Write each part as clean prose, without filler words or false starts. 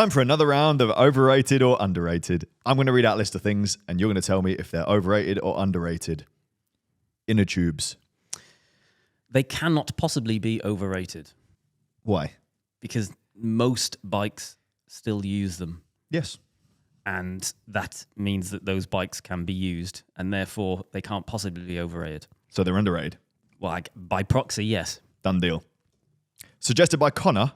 Time for another round of overrated or underrated. I'm going to read out a list of things, and you're going to tell me if they're overrated or underrated. Inner tubes. They cannot possibly be overrated Why? because most bikes still use them. Yes. And that means that those bikes can be used, and therefore they can't possibly be overrated. So they're underrated. Well, by proxy, yes. Done deal. Suggested by Connor,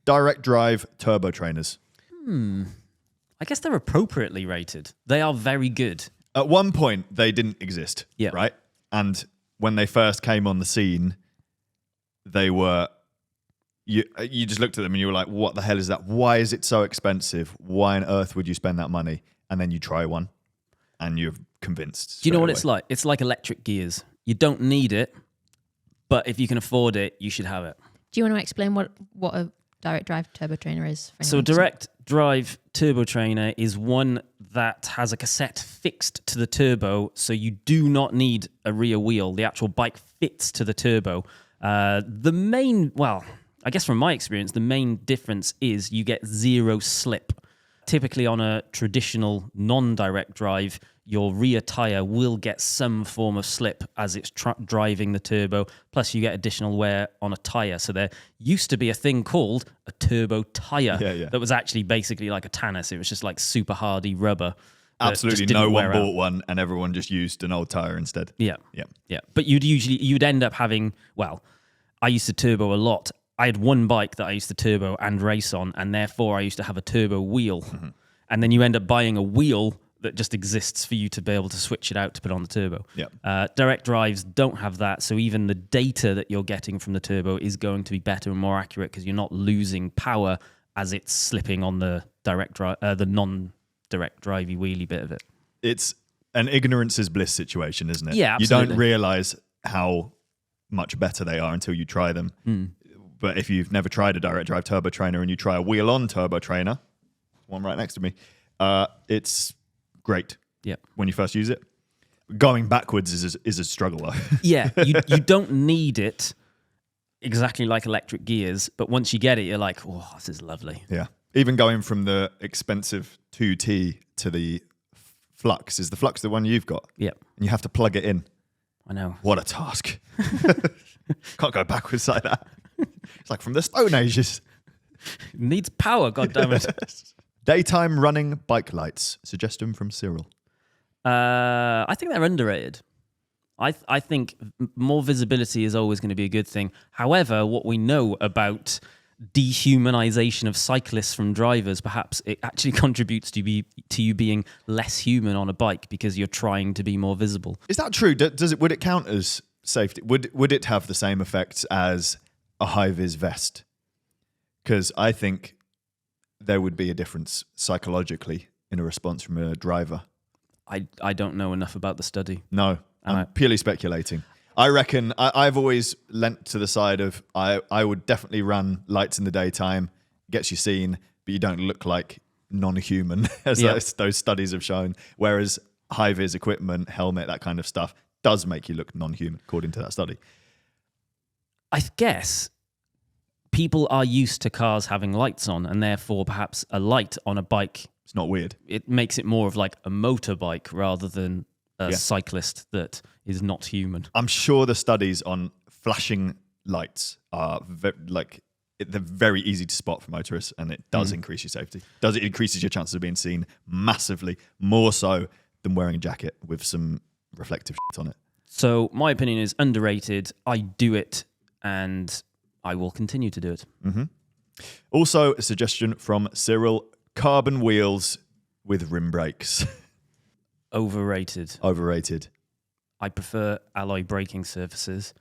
direct drive turbo trainers. I guess they're appropriately rated. They are very good. At one point, they didn't exist, right? And when they first came on the scene, they were... You just looked at them and you were like, what the hell is that? Why is it so expensive? Why on earth would you spend that money? And then you try one and you're convinced. Do you know what it's like? It's like electric gears. You don't need it, but if you can afford it, you should have it. Do you want to explain what a direct drive turbo trainer is? So a direct drive turbo trainer is one that has a cassette fixed to the turbo, so you do not need a rear wheel. The actual bike fits to the turbo. I guess from my experience, the main difference is you get zero slip. Typically on a traditional non-direct drive, your rear tyre will get some form of slip as it's driving the turbo, plus you get additional wear on a tyre. So there used to be a thing called a turbo tyre that was actually basically like a Tannis. It was just like super hardy rubber. Absolutely no one bought one and everyone just used an old tyre instead. Yeah. But you'd end up having, I used to turbo a lot. I had one bike that I used to turbo and race on, and therefore I used to have a turbo wheel. Mm-hmm. And then you end up buying a wheel that just exists for you to be able to switch it out to put on the turbo. Direct drives don't have that, so even the data that you're getting from the turbo is going to be better and more accurate because you're not losing power as it's slipping on the the non-direct drivey wheelie bit of it. It's an ignorance is bliss situation, isn't it? Yeah, absolutely. You don't realise how much better they are until you try them. But if you've never tried a direct drive turbo trainer and you try a wheel-on turbo trainer, one right next to me, it's great. Yeah. When you first use it, going backwards is a struggle though. Yeah, you don't need it exactly like electric gears, but once you get it, you're like, oh, this is lovely. Yeah. Even going from the expensive 2T to the Flux, is the Flux the one you've got? Yeah. And you have to plug it in. I know. What a task. Can't go backwards like that. It's like from the Stone Ages. It needs power, goddammit. Daytime running bike lights. Suggestion from Cyril. I think they're underrated. I think more visibility is always going to be a good thing. However, what we know about dehumanization of cyclists from drivers, perhaps it actually contributes to you being less human on a bike because you're trying to be more visible. Is that true? Would it count as safety? Would it have the same effects as a high-vis vest? Because I think there would be a difference psychologically in a response from a driver. I don't know enough about the study. No, I'm purely speculating. I reckon I've always lent to the side of I would definitely run lights in the daytime, gets you seen, but you don't look like non-human, as those studies have shown. Whereas high-vis equipment, helmet, that kind of stuff does make you look non-human, according to that study. I guess people are used to cars having lights on, and therefore perhaps a light on a bike... It's not weird. It makes it more of like a motorbike rather than a cyclist that is not human. I'm sure the studies on flashing lights are they're very easy to spot for motorists, and it does increase your safety. It increases your chances of being seen massively, more so than wearing a jacket with some reflective shit on it. So my opinion is underrated. I do it, and I will continue to do it. Mm-hmm. Also, a suggestion from Cyril, carbon wheels with rim brakes. Overrated. Overrated. I prefer alloy braking surfaces.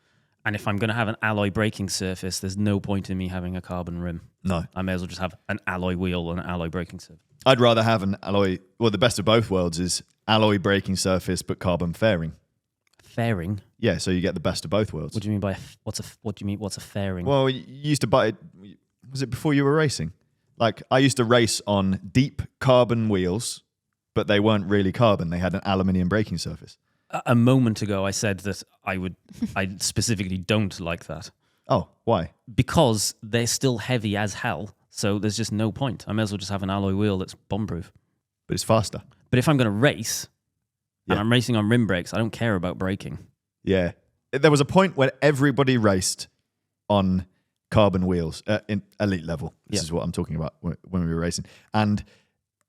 And if I'm going to have an alloy braking surface, there's no point in me having a carbon rim. No. I may as well just have an alloy wheel and an alloy braking surface. I'd rather have an alloy... Well, the best of both worlds is alloy braking surface but carbon fairing. Fairing? Yeah, so you get the best of both worlds. What do you mean by... What's a fairing? Well, you used to buy it... Was it before you were racing? Like, I used to race on deep carbon wheels, but they weren't really carbon. They had an aluminium braking surface. A moment ago, I said that I specifically don't like that. Oh, why? Because they're still heavy as hell. So there's just no point. I may as well just have an alloy wheel that's bomb-proof. But it's faster. But if I'm going to race, and Yeah. I'm racing on rim brakes, I don't care about braking. Yeah. There was a point when everybody raced on carbon wheels in elite level. This is what I'm talking about when we were racing. And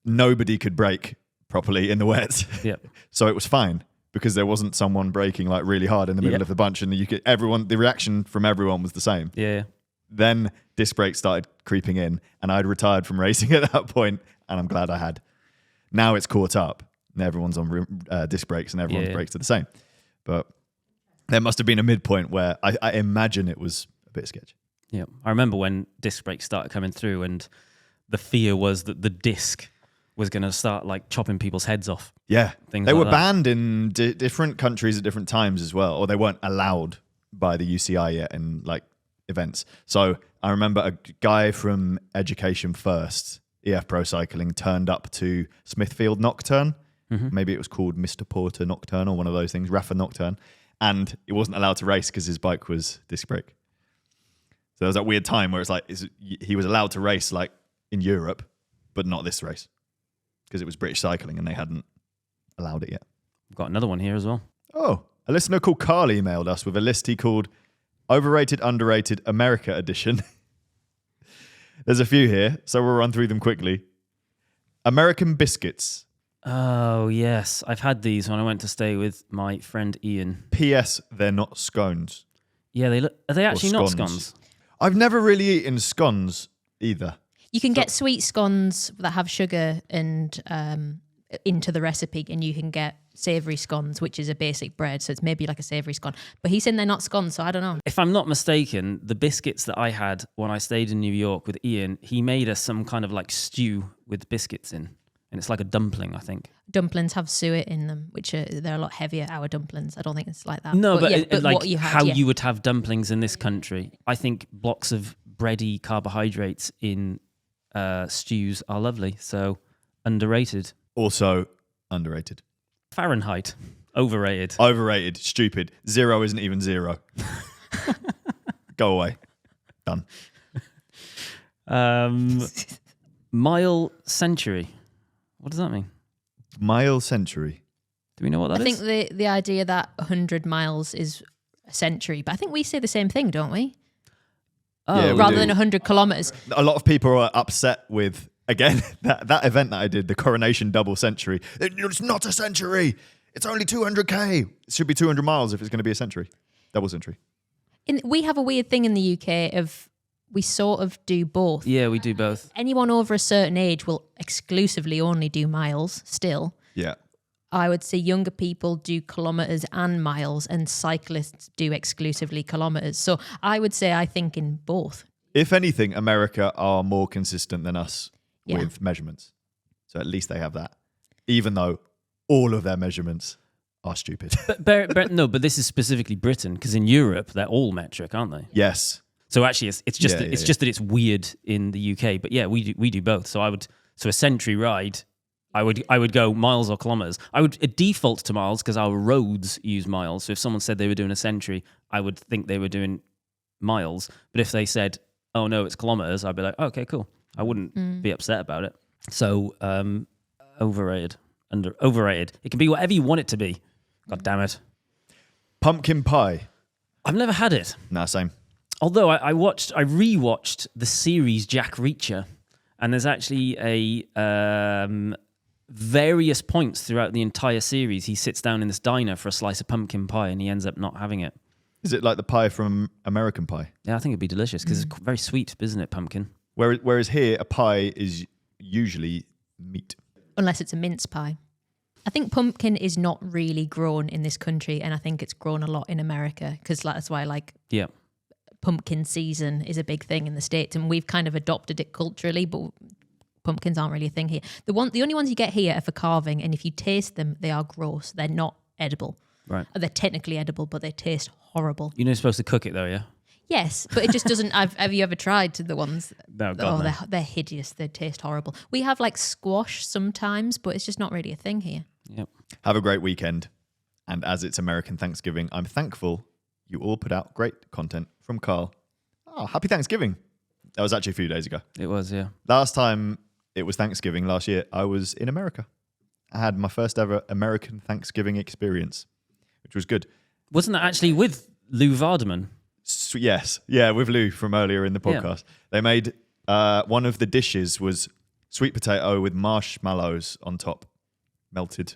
nobody could brake properly in the wets. Yeah. So it was fine because there wasn't someone braking like really hard in the middle of the bunch, and the reaction from everyone was the same. Yeah. Then disc brakes started creeping in, and I'd retired from racing at that point, and I'm glad I had. Now it's caught up, and everyone's on disc brakes, and everyone's brakes are the same. But there must have been a midpoint where I imagine it was a bit sketchy. Yeah. I remember when disc brakes started coming through, and the fear was that the disc was going to start like chopping people's heads off. Yeah. Things They like were that. banned in different countries at different times as well, or they weren't allowed by the UCI yet in like events. So I remember a guy from Education First, EF Pro Cycling, turned up to Smithfield Nocturne. Maybe it was called Mr. Porter Nocturne or one of those things, Rafa Nocturne. And he wasn't allowed to race because his bike was disc brake. So there was that weird time where it's like he was allowed to race like in Europe, but not this race because it was British Cycling and they hadn't allowed it yet. I've got another one here as well. Oh, a listener called Carl emailed us with a list he called Overrated, Underrated, America Edition. There's a few here, so we'll run through them quickly. American biscuits. Oh, yes. I've had these when I went to stay with my friend Ian. P.S. They're not scones. Yeah, are they actually not scones. scones? I've never really eaten scones either. You can get sweet scones that have sugar and into the recipe, and you can get savoury scones, which is a basic bread, so it's maybe like a savoury scone. But he's saying they're not scones, so I don't know. If I'm not mistaken, the biscuits that I had when I stayed in New York with Ian, he made us some kind of like stew with biscuits in. And it's like a dumpling, I think. Dumplings have suet in them, which they're a lot heavier, our dumplings. I don't think it's like that. No, but like what you had, how you would have dumplings in this country. I think blocks of bready carbohydrates in stews are lovely. So underrated. Also underrated. Fahrenheit. Overrated. Overrated. Stupid. 0 isn't even 0. Go away. Done. Mile century. What does that mean? Mile century. Do we know what that I is? think the idea that 100 miles is a century, but I think we say the same thing, don't we? Yeah, we Rather do. than 100 kilometres. A lot of people are upset with, again, that event that I did, the Coronation Double Century. It's not a century. It's only 200k. It should be 200 miles if it's going to be a century. Double century. We have a weird thing in the UK of we sort of do both. Yeah, we do both. Anyone over a certain age will exclusively only do miles still. Yeah. I would say younger people do kilometres and miles, and cyclists do exclusively kilometres. So I would say I think in both. If anything, America are more consistent than us Yeah. with measurements. So at least they have that. Even though all of their measurements are stupid. But this is specifically Britain, because in Europe they're all metric, aren't they? Yes. So actually, it's just Yeah, just that it's weird in the UK. But yeah, we do both. So a century ride, I would go miles or kilometers. I would default to miles because our roads use miles. So if someone said they were doing a century, I would think they were doing miles. But if they said, "Oh no, it's kilometers," I'd be like, "Okay, cool." I wouldn't be upset about it. So overrated, overrated. It can be whatever you want it to be. God damn it! Pumpkin pie. I've never had it. Nah, same. Although I rewatched the series Jack Reacher, and there's actually a various points throughout the entire series. He sits down in this diner for a slice of pumpkin pie, and he ends up not having it. Is it like the pie from American Pie? Yeah, I think it'd be delicious because it's very sweet, isn't it? Pumpkin. Whereas here, a pie is usually meat. Unless it's a mince pie. I think pumpkin is not really grown in this country, and I think it's grown a lot in America because that's why Yeah. pumpkin season is a big thing in the States, and we've kind of adopted it culturally, but pumpkins aren't really a thing here. The only ones you get here are for carving, and if you taste them, they are gross. They're not edible. Right. They're technically edible, but they taste horrible. You're not supposed to cook it though, yeah? Yes, but it just doesn't. Have you ever tried the ones? No, God, no. They're hideous. They taste horrible. We have squash sometimes, but it's just not really a thing here. Yep. Have a great weekend. And as it's American Thanksgiving, I'm thankful you all put out great content from Carl. Oh, happy Thanksgiving. That was actually a few days ago. It was, yeah. Last time it was Thanksgiving last year, I was in America. I had my first ever American Thanksgiving experience, which was good. Wasn't that actually with Lou Vardaman? Yes. Yeah, with Lou from earlier in the podcast. Yeah. They made one of the dishes was sweet potato with marshmallows on top, melted.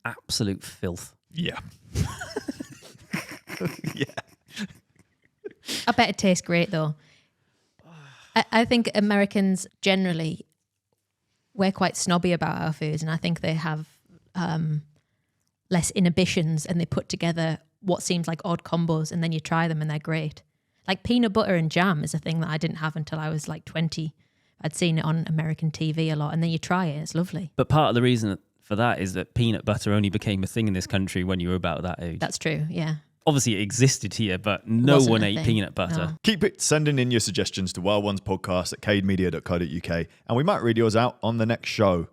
Absolute filth. Yeah. Yeah. I bet it tastes great though. I think Americans generally, we're quite snobby about our foods, and I think they have less inhibitions, and they put together what seems like odd combos, and then you try them and they're great. Like peanut butter and jam is a thing that I didn't have until I was like 20. I'd seen it on American TV a lot, and then you try it, it's lovely. But part of the reason for that is that peanut butter only became a thing in this country when you were about that age. That's true, yeah. Obviously, it existed here, but no one ate peanut butter. No. Keep sending in your suggestions to wildonespodcast@cademedia.co.uk, and we might read yours out on the next show.